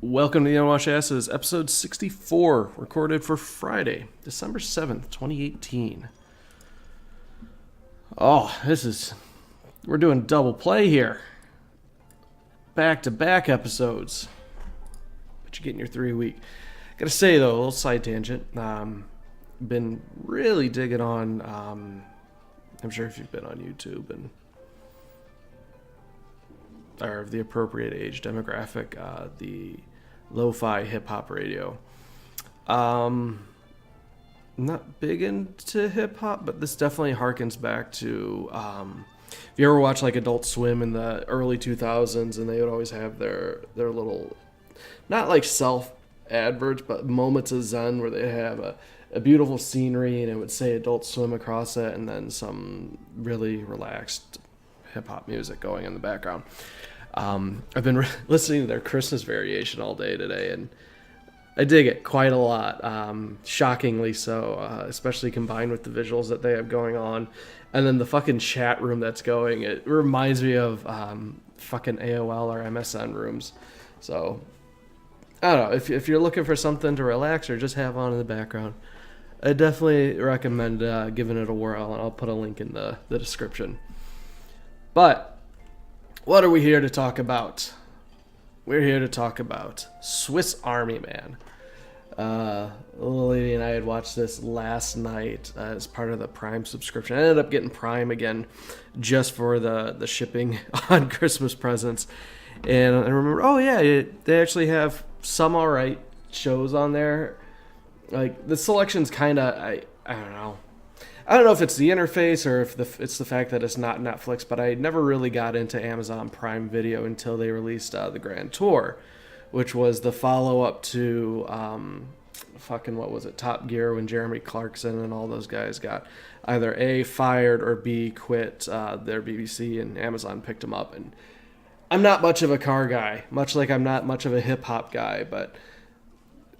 Welcome to the Unwashed Asses, episode 64, recorded for Friday, December 7th, 2018. We're doing double play here. Back-to-back episodes. But you're getting your 3-week. Gotta say, though, a little side tangent. Been really digging on, I'm sure if you've been on YouTube and or of the appropriate age demographic, the lo-fi hip-hop radio. Not big into hip-hop, but this definitely harkens back to if you ever watch like Adult Swim in the early 2000s, and they would always have their little, not like self adverts, but moments of zen where they have a beautiful scenery and it would say Adult Swim across it, and then some really relaxed hip-hop music going in the background. I've been listening to their Christmas variation all day today, and I dig it quite a lot. Shockingly so, especially combined with the visuals that they have going on. And then the fucking chat room that's going. It reminds me of fucking AOL or MSN rooms. So, I don't know. If you're looking for something to relax or just have on in the background, I definitely recommend giving it a whirl, and I'll put a link in the description. But what are we here to talk about? We're here to talk about Swiss Army Man. Little lady and I had watched this last night as part of the Prime subscription. I ended up getting Prime again just for the shipping on Christmas presents. And I remember, they actually have some alright shows on there. Like, the selection's kind of, I don't know. I don't know if it's the interface or if it's the fact that it's not Netflix, but I never really got into Amazon Prime Video until they released the Grand Tour, which was the follow-up to Top Gear, when Jeremy Clarkson and all those guys got either A, fired, or B, quit their BBC, and Amazon picked them up. And I'm not much of a car guy, much like I'm not much of a hip-hop guy, but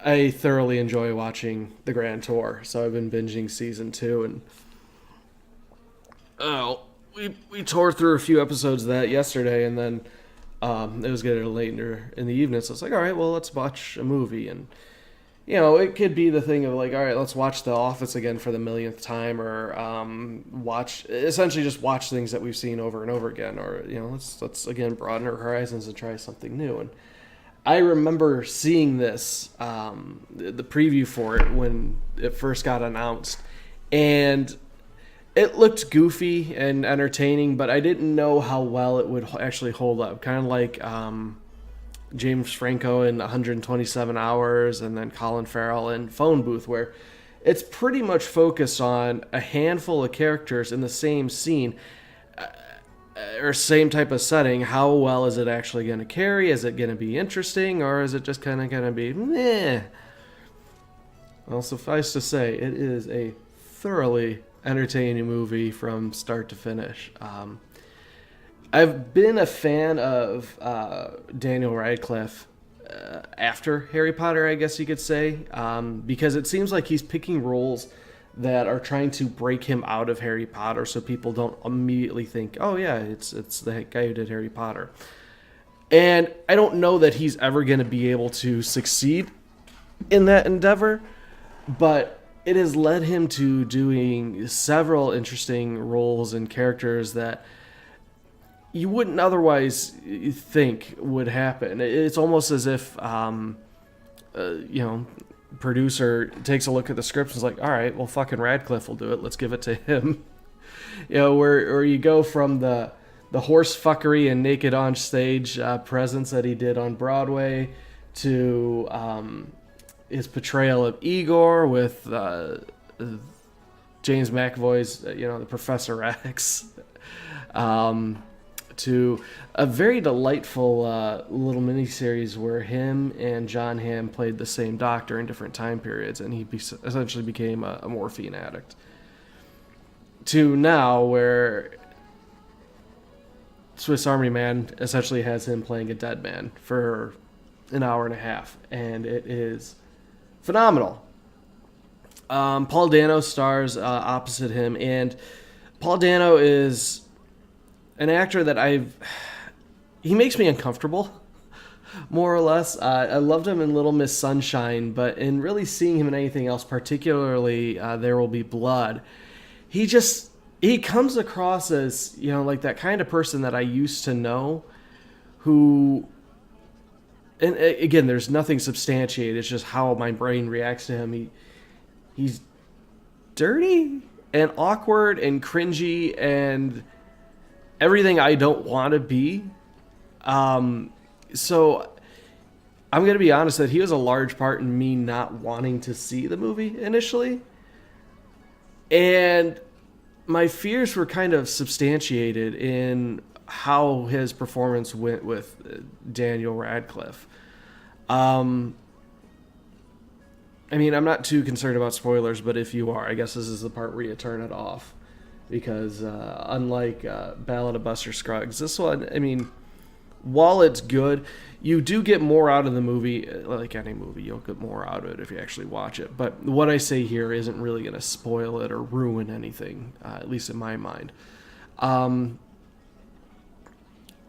I thoroughly enjoy watching the Grand Tour, so I've been binging season 2, and we tore through a few episodes of that yesterday, and then it was getting later in the evening, so it's like, all right, well, let's watch a movie. And it could be the thing of like, all right, let's watch The Office again for the millionth time, or watch things that we've seen over and over again, or let's again broaden our horizons and try something new. And I remember seeing this, the preview for it when it first got announced, and it looked goofy and entertaining, but I didn't know how well it would actually hold up. Kind of like James Franco in 127 Hours, and then Colin Farrell in Phone Booth, where it's pretty much focused on a handful of characters in the same scene, or same type of setting. How well is it actually going to carry? Is it going to be interesting, or is it just kind of going to be meh? Well, suffice to say, it is a thoroughly entertaining movie from start to finish. I've been a fan of Daniel Radcliffe after Harry Potter, I guess you could say, because it seems like he's picking roles that are trying to break him out of Harry Potter, so people don't immediately think, oh yeah, it's the guy who did Harry Potter. And I don't know that he's ever going to be able to succeed in that endeavor, but it has led him to doing several interesting roles and characters that you wouldn't otherwise think would happen. It's almost as if producer takes a look at the script and is like, all right, well, fucking Radcliffe will do it. Let's give it to him. Where you go from the horse fuckery and naked on stage presence that he did on Broadway to his portrayal of Igor with James McAvoy's, the Professor X, to a very delightful little miniseries where him and John Hamm played the same doctor in different time periods, and he essentially became a morphine addict. To now, where Swiss Army Man essentially has him playing a dead man for an hour and a half, and it is phenomenal. Paul Dano stars opposite him, and Paul Dano is an actor that he makes me uncomfortable more or less. I loved him in Little Miss Sunshine, but in really seeing him in anything else, particularly There Will Be Blood, he comes across as, like that kind of person that I used to know who, and again, there's nothing substantiated. It's just how my brain reacts to him. He's dirty and awkward and cringy and everything I don't want to be. So I'm going to be honest that he was a large part in me not wanting to see the movie initially. And my fears were kind of substantiated in how his performance went with Daniel Radcliffe. I mean, I'm not too concerned about spoilers, but if you are, I guess this is the part where you turn it off. Because unlike Ballad of Buster Scruggs, this one, I mean, while it's good, you do get more out of the movie. Like any movie, you'll get more out of it if you actually watch it. But what I say here isn't really going to spoil it or ruin anything, at least in my mind.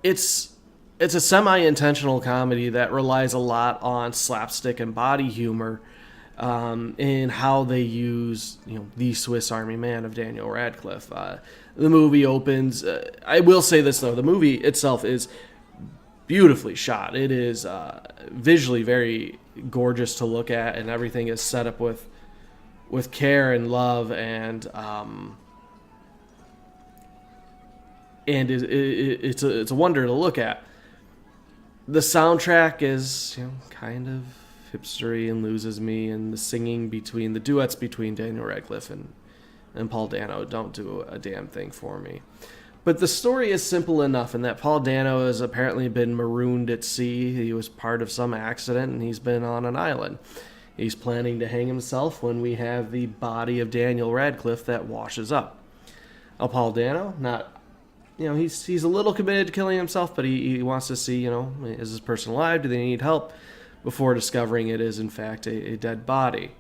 It's a semi-intentional comedy that relies a lot on slapstick and body humor in how they use, the Swiss Army Man of Daniel Radcliffe. The movie opens. I will say this though: the movie itself is beautifully shot. It is visually very gorgeous to look at, and everything is set up with care love and it's a wonder to look at. The soundtrack is kind of hipstery and loses me, and the duets between Daniel Radcliffe and Paul Dano don't do a damn thing for me. But the story is simple enough in that Paul Dano has apparently been marooned at sea. He was part of some accident and he's been on an island. He's planning to hang himself when we have the body of Daniel Radcliffe that washes up. Now, Paul Dano, he's a little committed to killing himself, but he wants to see, is this person alive? Do they need help? Before discovering it is, in fact, a dead body.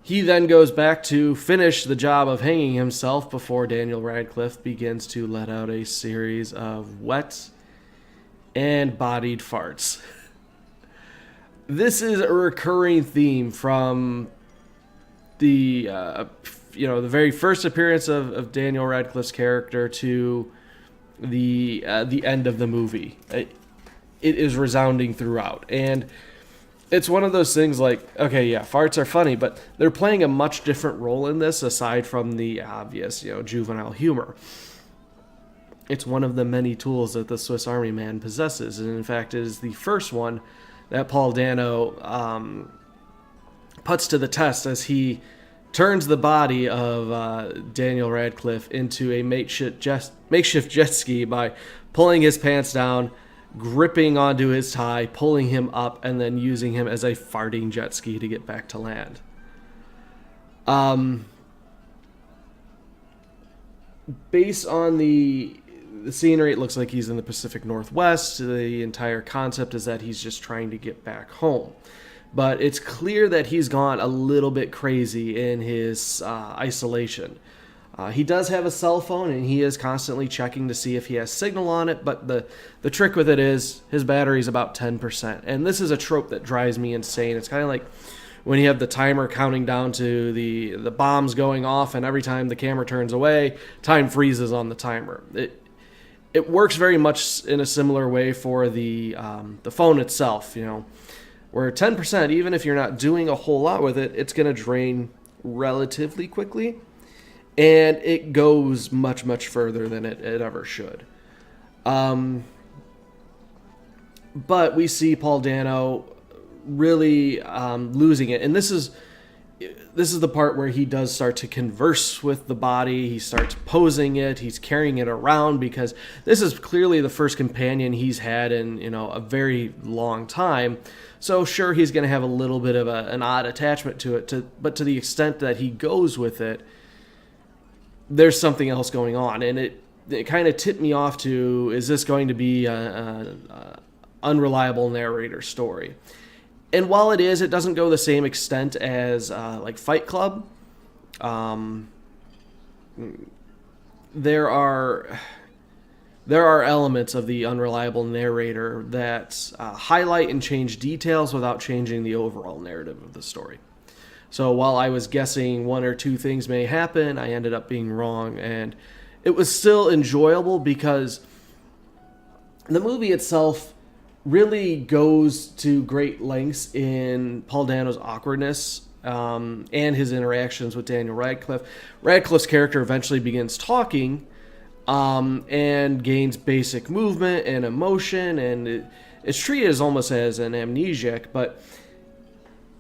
He then goes back to finish the job of hanging himself before Daniel Radcliffe begins to let out a series of wet and bodied farts. This is a recurring theme from the very first appearance of Daniel Radcliffe's character to the end of the movie. It is resounding throughout, and it's one of those things like, okay, yeah, farts are funny, but they're playing a much different role in this aside from the obvious, juvenile humor. It's one of the many tools that the Swiss Army Man possesses, and in fact, it is the first one that Paul Dano puts to the test as he turns the body of Daniel Radcliffe into a makeshift jet ski by pulling his pants down, gripping onto his tie, pulling him up, and then using him as a farting jet ski to get back to land. Based on the scenery, it looks like he's in the Pacific Northwest. The entire concept is that he's just trying to get back home. But it's clear that he's gone a little bit crazy in his isolation. He does have a cell phone, and he is constantly checking to see if he has signal on it, but the trick with it is his battery's about 10%. And this is a trope that drives me insane. It's kind of like when you have the timer counting down to the bombs going off, and every time the camera turns away, time freezes on the timer. It works very much in a similar way for the phone itself, where 10%, even if you're not doing a whole lot with it, it's going to drain relatively quickly. And it goes much, much further than it ever should. But we see Paul Dano really losing it. And this is the part where he does start to converse with the body. He starts posing it. He's carrying it around because this is clearly the first companion he's had in a very long time. So sure, he's going to have a little bit of an odd attachment to it. But to the extent that he goes with it, there's something else going on, and it kind of tipped me off to, is this going to be an unreliable narrator story? And while it is, it doesn't go the same extent as like Fight Club. There are there are elements of the unreliable narrator that highlight and change details without changing the overall narrative of the story. So while I was guessing one or two things may happen, I ended up being wrong, and it was still enjoyable because the movie itself really goes to great lengths in Paul Dano's awkwardness and his interactions with Daniel Radcliffe. Radcliffe's character eventually begins talking and gains basic movement and emotion, and it's treated as almost as an amnesiac, but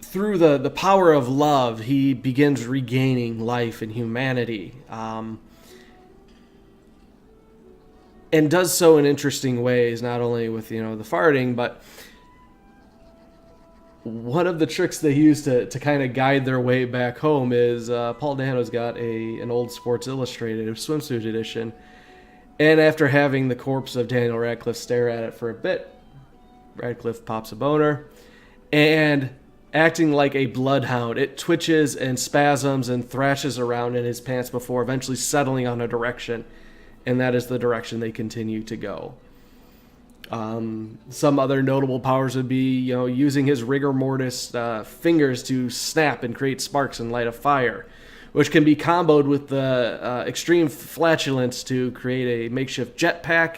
through the power of love, he begins regaining life and humanity. And does so in interesting ways, not only with, the farting, but one of the tricks they use to kind of guide their way back home is Paul Dano's got an old Sports Illustrated swimsuit edition. And after having the corpse of Daniel Radcliffe stare at it for a bit, Radcliffe pops a boner. And acting like a bloodhound, it twitches and spasms and thrashes around in his pants before eventually settling on a direction. And that is the direction they continue to go. Some other notable powers would be, using his rigor mortis fingers to snap and create sparks and light a fire, which can be comboed with the extreme flatulence to create a makeshift jetpack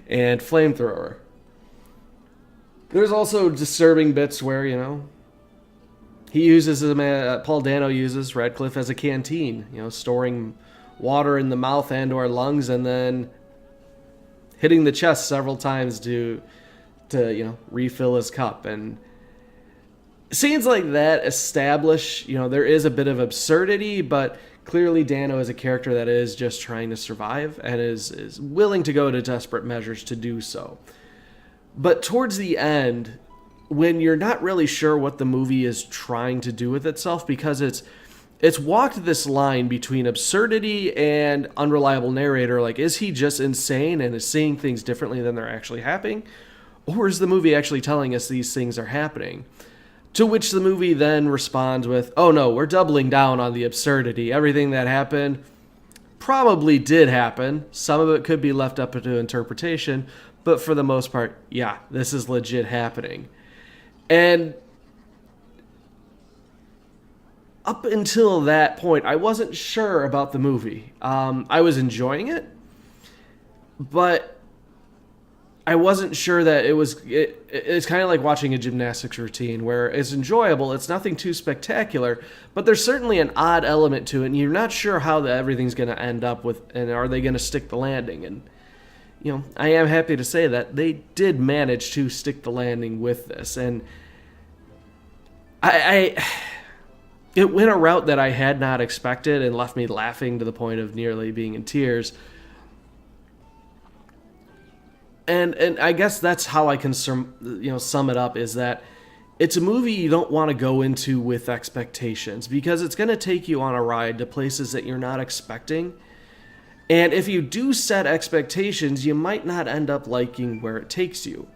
and flamethrower. There's also disturbing bits where, he uses Paul Dano uses Radcliffe as a canteen, storing water in the mouth and or lungs, and then hitting the chest several times to refill his cup. And scenes like that establish, there is a bit of absurdity, but clearly Dano is a character that is just trying to survive and is willing to go to desperate measures to do so. But towards the end, when you're not really sure what the movie is trying to do with itself, because it's walked this line between absurdity and unreliable narrator. Like, is he just insane and is seeing things differently than they're actually happening? Or is the movie actually telling us these things are happening? To which the movie then responds with, oh no, we're doubling down on the absurdity. Everything that happened probably did happen. Some of it could be left up to interpretation, but for the most part, yeah, this is legit happening. And up until that point, I wasn't sure about the movie. I was enjoying it, but I wasn't sure that it was... It's kind of like watching a gymnastics routine where it's enjoyable, it's nothing too spectacular, but there's certainly an odd element to it, and you're not sure how everything's going to end up with, and are they going to stick the landing? And, I am happy to say that they did manage to stick the landing with this, and it went a route that I had not expected and left me laughing to the point of nearly being in tears. And I guess that's how I can sum it up, is that it's a movie you don't want to go into with expectations, because it's going to take you on a ride to places that you're not expecting. And if you do set expectations, you might not end up liking where it takes you.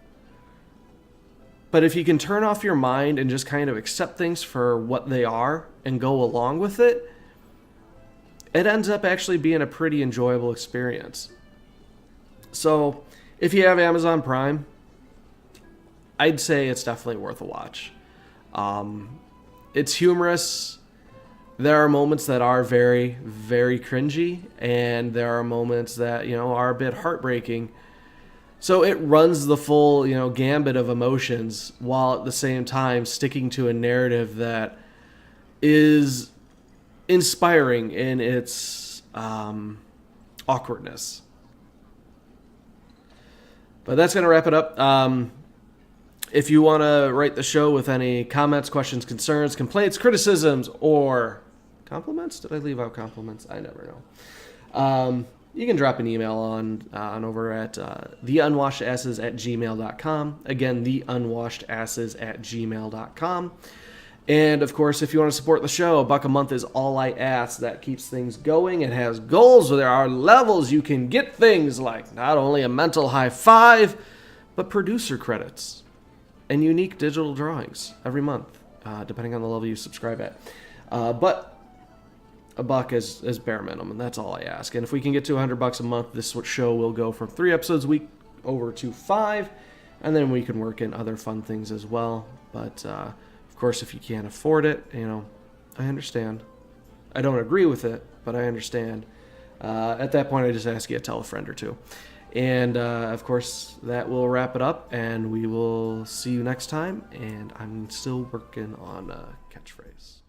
But if you can turn off your mind and just kind of accept things for what they are and go along with it, it ends up actually being a pretty enjoyable experience. So if you have Amazon Prime, I'd say it's definitely worth a watch. It's humorous. There are moments that are very, very cringy, and there are moments that, are a bit heartbreaking. So it runs the full, gambit of emotions, while at the same time sticking to a narrative that is inspiring in its awkwardness. But that's going to wrap it up. If you want to write the show with any comments, questions, concerns, complaints, criticisms, or compliments? Did I leave out compliments? I never know. You can drop an email on over at theunwashedasses@gmail.com. Again, theunwashedasses@gmail.com. And, of course, if you want to support the show, $1 a month is all I ask. That keeps things going. It has goals. There are levels. You can get things like not only a mental high five, but producer credits and unique digital drawings every month, depending on the level you subscribe at. But $1 is bare minimum. That's all I ask. And if we can get to $100 a month, this show will go from 3 episodes a week over to 5, and then we can work in other fun things as well. But of course, if you can't afford it, I understand. I don't agree with it, but I understand. At that point, I just ask you to tell a friend or two. And of course, that will wrap it up, and we will see you next time. And I'm still working on a catchphrase.